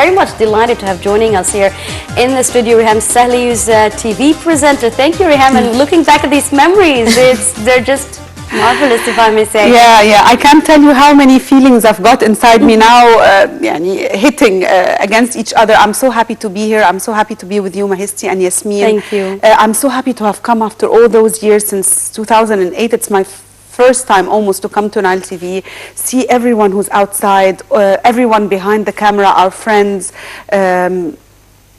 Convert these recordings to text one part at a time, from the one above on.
very much delighted to have joining us here in the studio Riham El Sahli, who's a TV presenter. Thank you, Riham. And looking back at these memories, they're just marvelous, if I may say. Yeah. I can't tell you how many feelings I've got inside me now, hitting against each other. I'm so happy to be here. I'm so happy to be with you, Mahisti and Yasmeen. Thank you. I'm so happy to have come after all those years since 2008. It's my first time almost to come to Nile TV, see everyone who's outside, everyone behind the camera, our friends.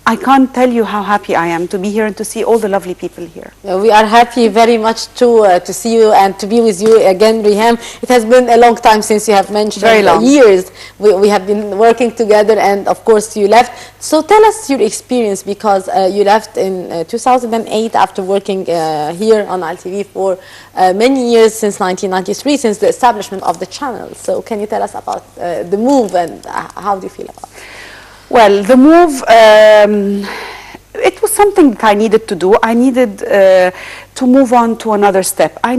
I can't tell you how happy I am to be here and to see all the lovely people here. We are happy very much to see you and to be with you again, Riham. It has been a long time since you have mentioned. Very long. Years. We have been working together, and of course you left. So tell us your experience, because you left in 2008 after working here on Nile TV for many years, since 1993, since the establishment of the channel. So can you tell us about the move, and how do you feel about it? Well, the move, it was something that I needed to do. I needed to move on to another step. I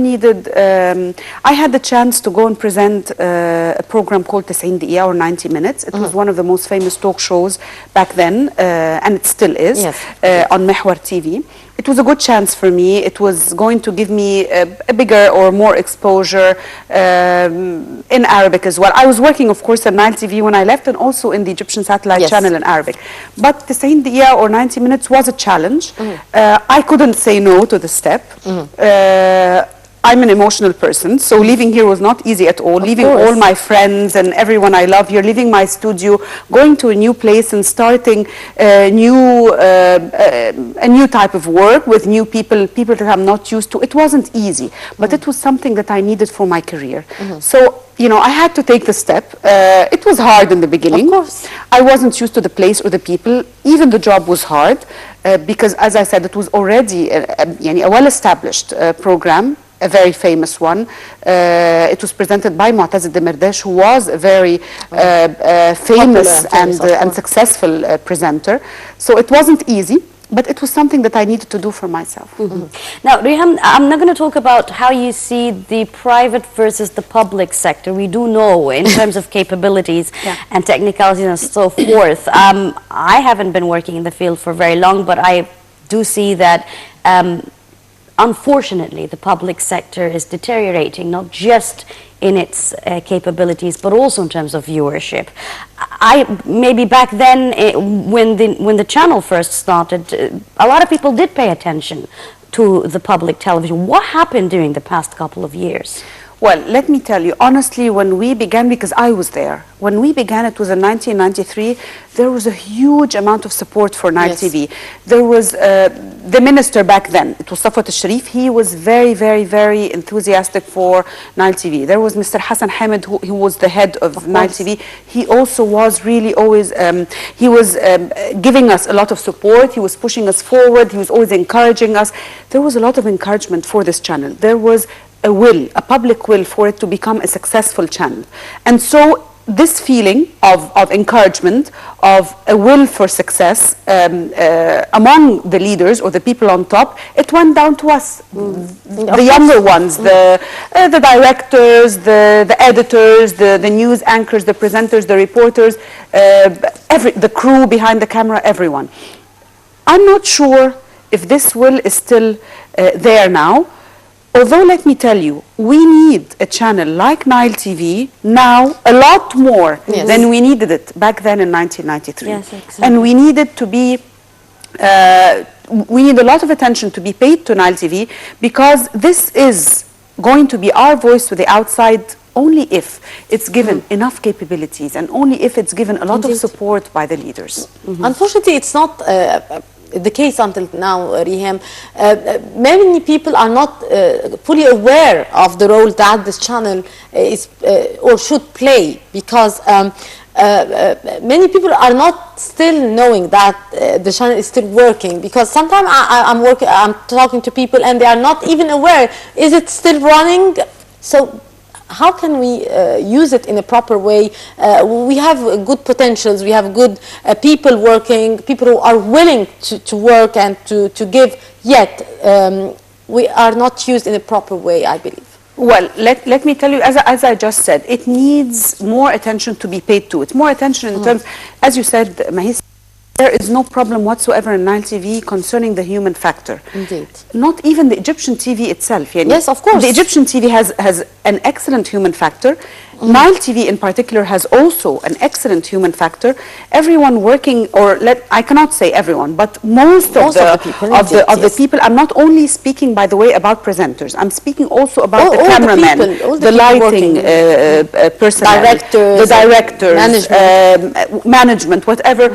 had the chance to go and present a program called 90 دقيقة or 90 minutes. It was one of the most famous talk shows back then, and it still is, yes, on Mehwar TV. It was a good chance for me. It was going to give me a bigger or more exposure in Arabic as well. I was working, of course, at Nile TV when I left, and also in the Egyptian satellite, yes, channel in Arabic. But 90 دقيقة or 90 minutes was a challenge. I couldn't say no to the step. I'm an emotional person, so leaving here was not easy at all. Leaving all my friends and everyone I love here, leaving my studio, going to a new place and starting a new type of work with new people that I'm not used to. It wasn't easy, but it was something that I needed for my career. So, you know, I had to take the step. It was hard in the beginning. Of course. I wasn't used to the place or the people. Even the job was hard, because, as I said, it was already a well-established program, a very famous one. It was presented by Mu'taz Demirdash, who was a very famous and successful presenter. So it wasn't easy, but it was something that I needed to do for myself. Now, Riham, I'm not going to talk about how you see the private versus the public sector. We do know in terms of capabilities and technicalities and so forth. I haven't been working in the field for very long, but I do see that unfortunately, the public sector is deteriorating, not just in its capabilities, but also in terms of viewership. Maybe back then, when the channel first started, a lot of people did pay attention to the public television. What happened during the past couple of years? Well, let me tell you, honestly, when we began, because I was there, when we began, it was in 1993, there was a huge amount of support for Nile TV. There was the minister back then, it was Safwat al-Sharif. He was very, very, very enthusiastic for Nile TV. There was Mr. Hassan Hamid, who was the head of Nile TV. He also was really always, he was giving us a lot of support. He was pushing us forward. He was always encouraging us. There was a lot of encouragement for this channel. There was a will, a public will for it to become a successful channel. And so this feeling of encouragement, of a will for success among the leaders or the people on top, it went down to us, the younger ones, the directors, the editors, the news anchors, the presenters, the reporters, the crew behind the camera, everyone. I'm not sure if this will is still there now. Although, let me tell you, we need a channel like Nile TV now a lot more than we needed it back then in 1993. Yes, exactly. And we needed to be, we need a lot of attention to be paid to Nile TV, because this is going to be our voice to the outside only if it's given enough capabilities, and only if it's given a lot of support by the leaders. Unfortunately, it's not the case until now, Riham. Many people are not fully aware of the role that this channel is or should play, because many people are not still knowing that the channel is still working, because sometimes I'm talking to people and they are not even aware, is it still running? So how can we use it in a proper way? We have good potentials, we have good people working, people who are willing to work and to give, yet we are not used in a proper way, I believe. Well, let me tell you, as I just said, it needs more attention to be paid to it. More attention in terms, as you said, Mahisti, there is no problem whatsoever in Nile TV concerning the human factor. Indeed. Not even the Egyptian TV itself. Yani, Yes, of course. The Egyptian TV has an excellent human factor. Nile TV in particular has also an excellent human factor. Everyone working, I cannot say everyone, but most of the people. I'm not only speaking, by the way, about presenters. I'm speaking also about the cameramen, the lighting personnel, the directors, management, whatever.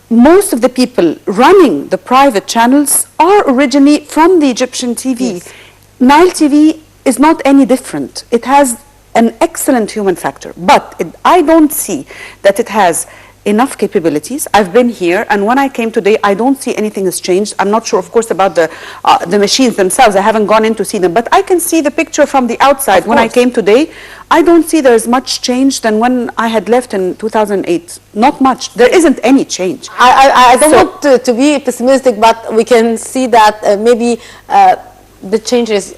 Most of the people running the private channels are originally from the Egyptian TV. Yes. Nile TV is not any different. It has an excellent human factor, but I don't see that it has enough capabilities. I've been here, and when I came today, I don't see anything has changed. I'm not sure, of course, about the machines themselves. I haven't gone in to see them, but I can see the picture from the outside. When I came today, I don't see there's much change than when I had left in 2008. Not much. There isn't any change. I don't want to be pessimistic, but we can see that maybe the change is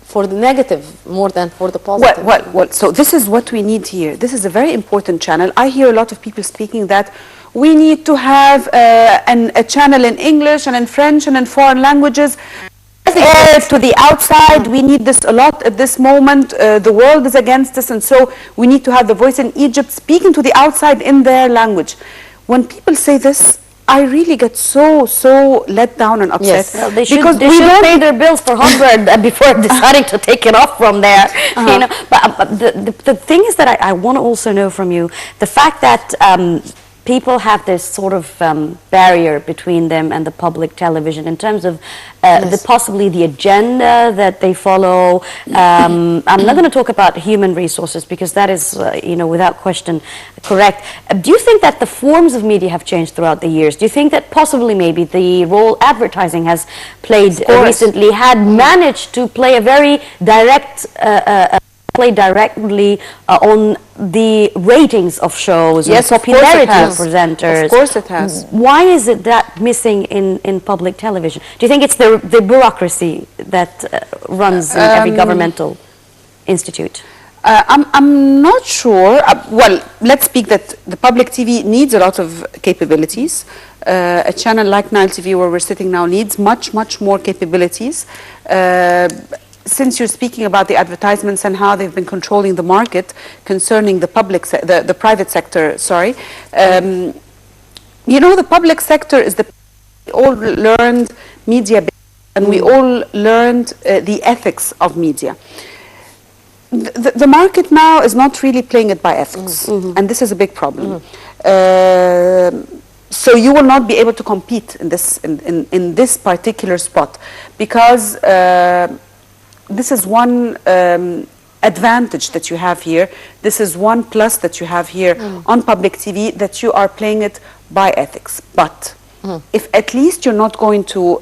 for the negative more than for the positive. Well, so this is what we need here. This is a very important channel. I hear a lot of people speaking that we need to have a channel in English and in French and in foreign languages. To the outside, we need this a lot at this moment. The world is against us, and so we need to have the voice in Egypt speaking to the outside in their language. When people say this, I really get so let down and upset. Yes, well, they should pay their bills for Harvard before deciding to take it off from there. You know, but the thing is that I want to also know from you the fact that people have this sort of barrier between them and the public television in terms of possibly the agenda that they follow. I'm not going to talk about human resources because that is, without question correct. Do you think that the forms of media have changed throughout the years? Do you think that possibly maybe the role advertising has played recently had managed to play a very direct play directly on the ratings of shows and popularity of presenters? Of course it has. Why is it that missing in public television? Do you think it's the bureaucracy that runs in every governmental institute? I'm not sure. Well, let's speak that the public TV needs a lot of capabilities. A channel like Nile TV where we're sitting now needs much more capabilities. Since you're speaking about the advertisements and how they've been controlling the market concerning the the private sector, sorry. The public sector is we all learned media and we all learned the ethics of media. The market now is not really playing it by ethics, and this is a big problem. So you will not be able to compete in this particular spot because this is one advantage that you have here. This is one plus that you have here on public TV, that you are playing it by ethics. But if at least you're not going to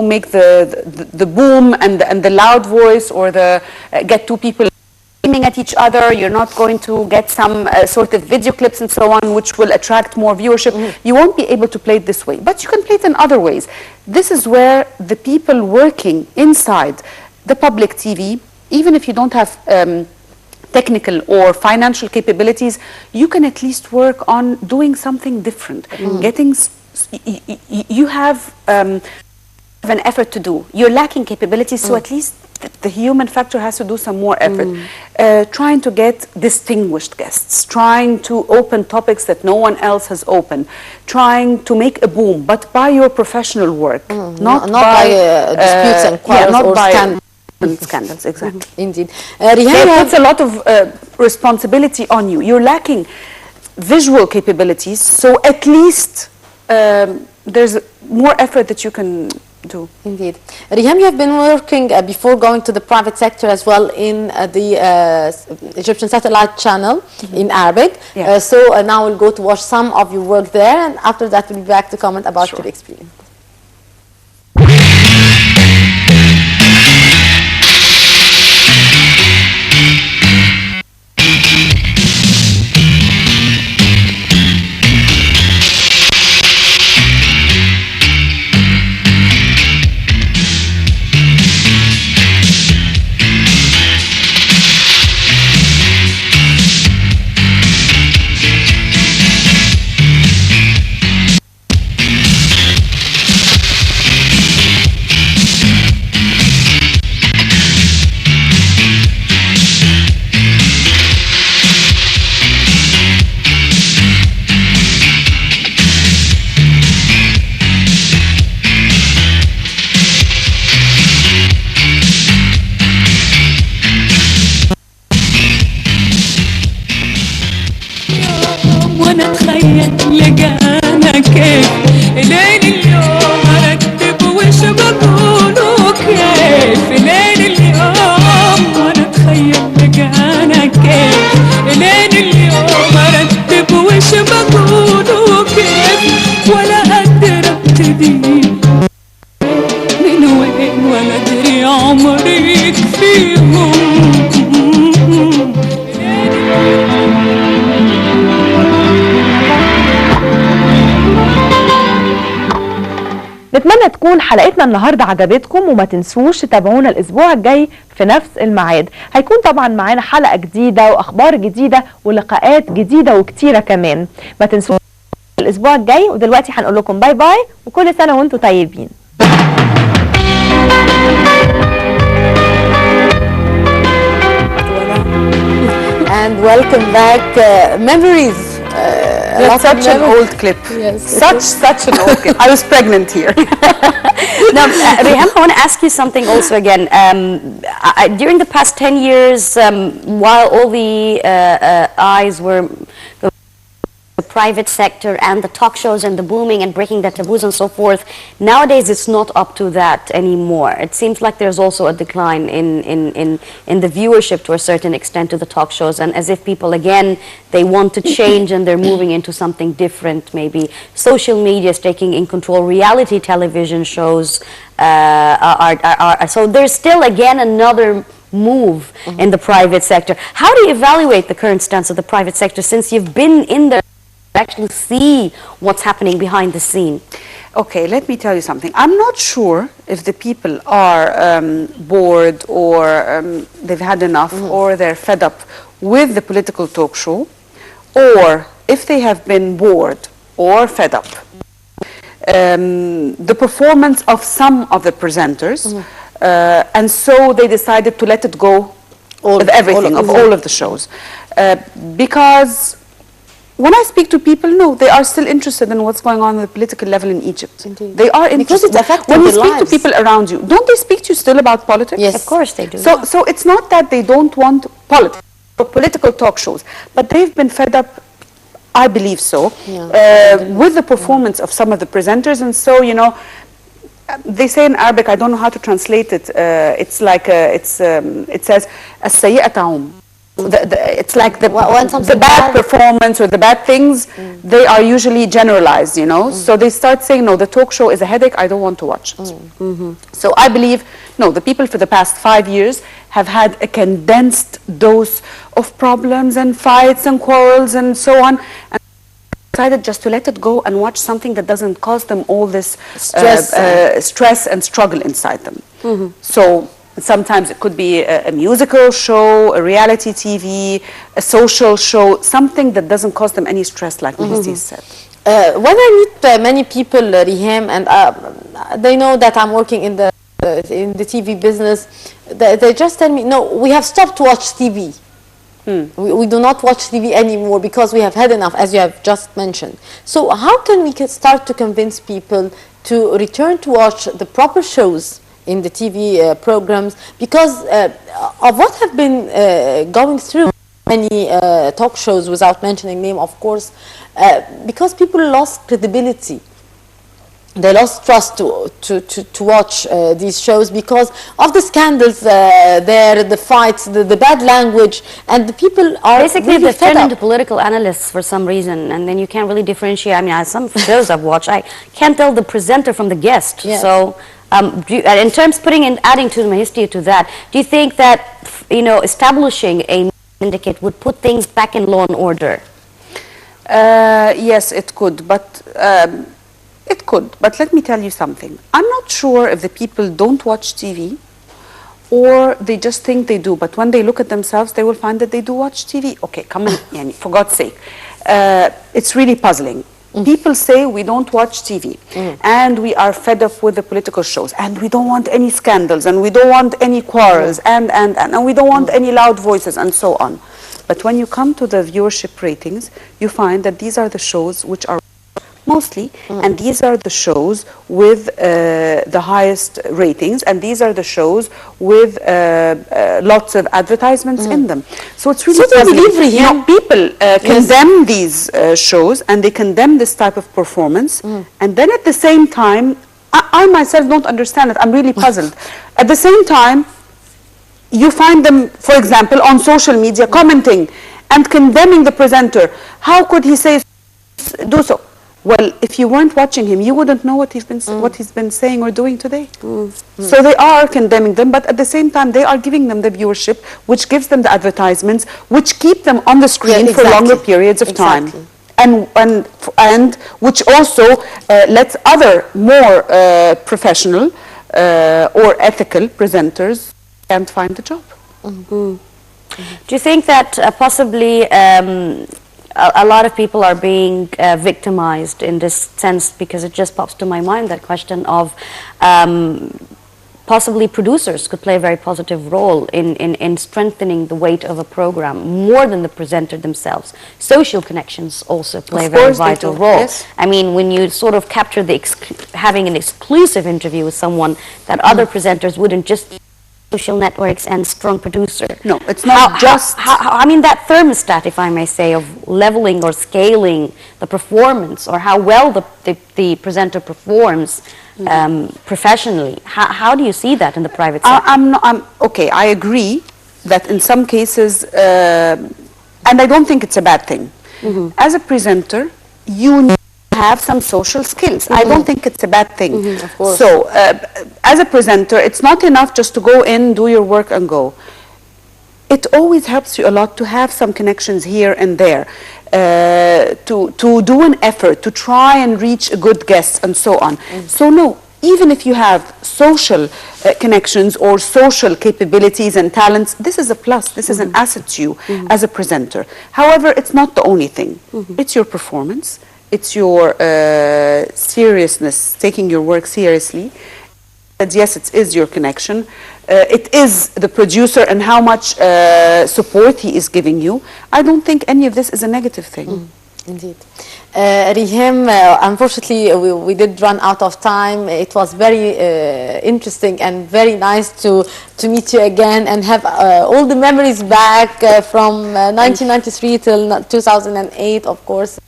make the boom and the loud voice or get two people aiming at each other, you're not going to get some sort of video clips and so on, which will attract more viewership. You won't be able to play it this way, but you can play it in other ways. This is where the people working inside the public TV, even if you don't have technical or financial capabilities, you can at least work on doing something different. You have an effort to do. You're lacking capabilities, so at least the human factor has to do some more effort. Trying to get distinguished guests, trying to open topics that no one else has opened, trying to make a boom, but by your professional work, not by disputes and quarrels or scandals, exactly. Indeed. It puts a lot of responsibility on you. You're lacking visual capabilities, so at least there's more effort that you can do. Indeed. Riham, you have been working before going to the private sector as well in the Egyptian satellite channel in Arabic. Yeah. So now we'll go to watch some of your work there, and after that we'll be back to comment about your experience. وانا اتخيل لقانا كيف لين اليوم ارتب وش بقوله كيف لين اليوم وانا اتخيل لقانا كيف لين اليوم ارتب وش بقوله كيف ولا اقدر ابتدي من وين ولا ادري عمري يكفيهم. نتمنى تكون حلقتنا النهارده عجبتكم، وما تنسوش تتابعونا الاسبوع الجاي في نفس الميعاد. هيكون طبعا معانا حلقه جديده واخبار جديده ولقاءات جديده وكتيره كمان. ما تنسوش الاسبوع الجاي، ودلوقتي هنقول لكم باي باي وكل سنه وانتم طيبين. And welcome back. Memories. That's such an old clip. Yes. Such an old clip. I was pregnant here. Now, Riham, I want to ask you something also again. During the past 10 years, while all the eyes were the private sector and the talk shows and the booming and breaking the taboos and so forth, nowadays it's not up to that anymore. It seems like there's also a decline in the viewership to a certain extent to the talk shows, and as if people again, they want to change and they're moving into something different. Maybe social media is taking in control, reality television shows so there's still again another move in the private sector. How do you evaluate the current stance of the private sector since you've been in there, actually see what's happening behind the scene? Okay, let me tell you something. I'm not sure if the people are bored or they've had enough or they're fed up with the political talk show, or if they have been bored or fed up. The performance of some of the presenters, and so they decided to let it go with everything, all of the shows. Because when I speak to people, no, they are still interested in what's going on at the political level in Egypt. Indeed. They are interested. Because it's affecting when you their speak lives. to people around you, don't they speak to you still about politics? Yes. Of course they do. So it's not that they don't want politics or political talk shows, but they've been fed up, I believe so, with the performance of some of the presenters. And so, you know, they say in Arabic, I don't know how to translate it, it's like, it says, السيئة تعم. It's like the bad performance or the bad things, they are usually generalized, you know. So they start saying, no, the talk show is a headache, I don't want to watch it. So I believe, no, the people for the past 5 years have had a condensed dose of problems and fights and quarrels and so on. And decided just to let it go and watch something that doesn't cause them all this stress and struggle inside them. So sometimes it could be a musical show, a reality TV, a social show, something that doesn't cause them any stress, like Mahisti said. When I meet many people, Riham, and they know that I'm working in the TV business, they just tell me, no, we have stopped to watch TV. We do not watch TV anymore because we have had enough, as you have just mentioned. So how can we start to convince people to return to watch the proper shows in the TV programs, because of what have been going through many talk shows, without mentioning name, of course, because people lost credibility. They lost trust to watch these shows because of the scandals there, the fights, the bad language, and the people are basically really they've turned into political analysts for some reason, and then you can't really differentiate. I mean, some shows I've watched, I can't tell the presenter from the guest. Yes. So, in terms adding to Mahisti to that, do you think that establishing a syndicate would put things back in law and order? Yes, it could, but. It could, but let me tell you something. I'm not sure if the people don't watch TV or they just think they do, but when they look at themselves, they will find that they do watch TV. Okay, come on, yani, for God's sake. It's really puzzling. People say we don't watch TV and we are fed up with the political shows and we don't want any scandals and we don't want any quarrels and we don't want any loud voices and so on. But when you come to the viewership ratings, you find that these are the shows which are mostly, and these are the shows with the highest ratings, and these are the shows with lots of advertisements in them. So it's really So do you puzzling. believe, You know, Riham? people condemn these shows and they condemn this type of performance, and then at the same time, I myself don't understand it. I'm really puzzled. At the same time, you find them, for example, on social media commenting and condemning the presenter. How could he say do so? Well, if you weren't watching him, you wouldn't know what he's been saying or doing today. So they are condemning them, but at the same time, they are giving them the viewership, which gives them the advertisements, which keep them on the screen for longer periods of time. And which also lets other more professional or ethical presenters can't find the job. Do you think that possibly a lot of people are being victimized in this sense, because it just pops to my mind that question of possibly producers could play a very positive role in strengthening the weight of a program more than the presenter themselves. Social connections also play a very vital role. Yes. I mean, when you sort of capture the having an exclusive interview with someone that other presenters wouldn't, just social networks and strong producer. No, it's not just... I mean, that thermostat, if I may say, of leveling or scaling the performance, or how well the presenter performs professionally. How do you see that in the private sector? Okay, I agree that in some cases, and I don't think it's a bad thing. As a presenter, you need to have some social skills. I don't think it's a bad thing. Of course. So, as a presenter, it's not enough just to go in, do your work and go. It always helps you a lot to have some connections here and there, to do an effort, to try and reach a good guest and so on. So no, even if you have social connections or social capabilities and talents, this is a plus, this is an asset to you as a presenter. However, it's not the only thing. It's your performance, it's your seriousness, taking your work seriously. That yes, it is your connection. It is the producer and how much support he is giving you. I don't think any of this is a negative thing. Indeed. Riham, unfortunately, we did run out of time. It was very interesting and very nice to meet you again and have all the memories back from 1993 till 2008, of course.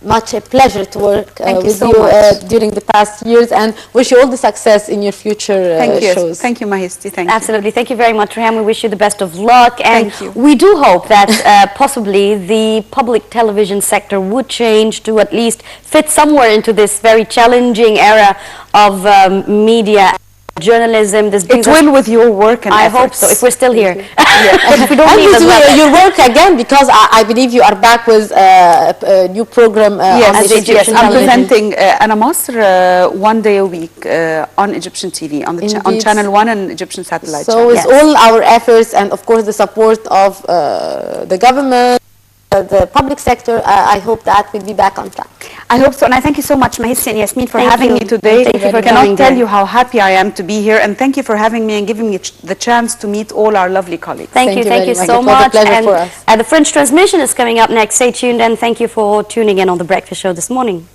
Much a pleasure to work with you during the past years, and wish you all the success in your future shows. Thank you, Mahisti. Thank you. Absolutely. Thank you very much, Riham. We wish you the best of luck. And Thank you. we do hope that possibly the public television sector would change to at least fit somewhere into this very challenging era of media journalism. This It will with your work and I efforts. hope so, if we're still here. If we don't And leave with as well. your work again, because I believe you are back with a new program on Yes, the yes, Egyptian I'm television. presenting Ana Masr one day a week on Egyptian TV, on on Channel 1 and Egyptian satellite So channel. with all our efforts and of course the support of the government, the public sector, I hope that we'll be back on track. I hope so, and I thank you so much, Mahisti and Yasmin, for Thank having you. me today. Thank you for I cannot coming tell there. you how happy I am to be here, and thank you for having me and giving me the chance to meet all our lovely colleagues. Thank you very much. so It was a much. pleasure And for us. the French transmission is coming up next. Stay tuned, and thank you for tuning in on The Breakfast Show this morning.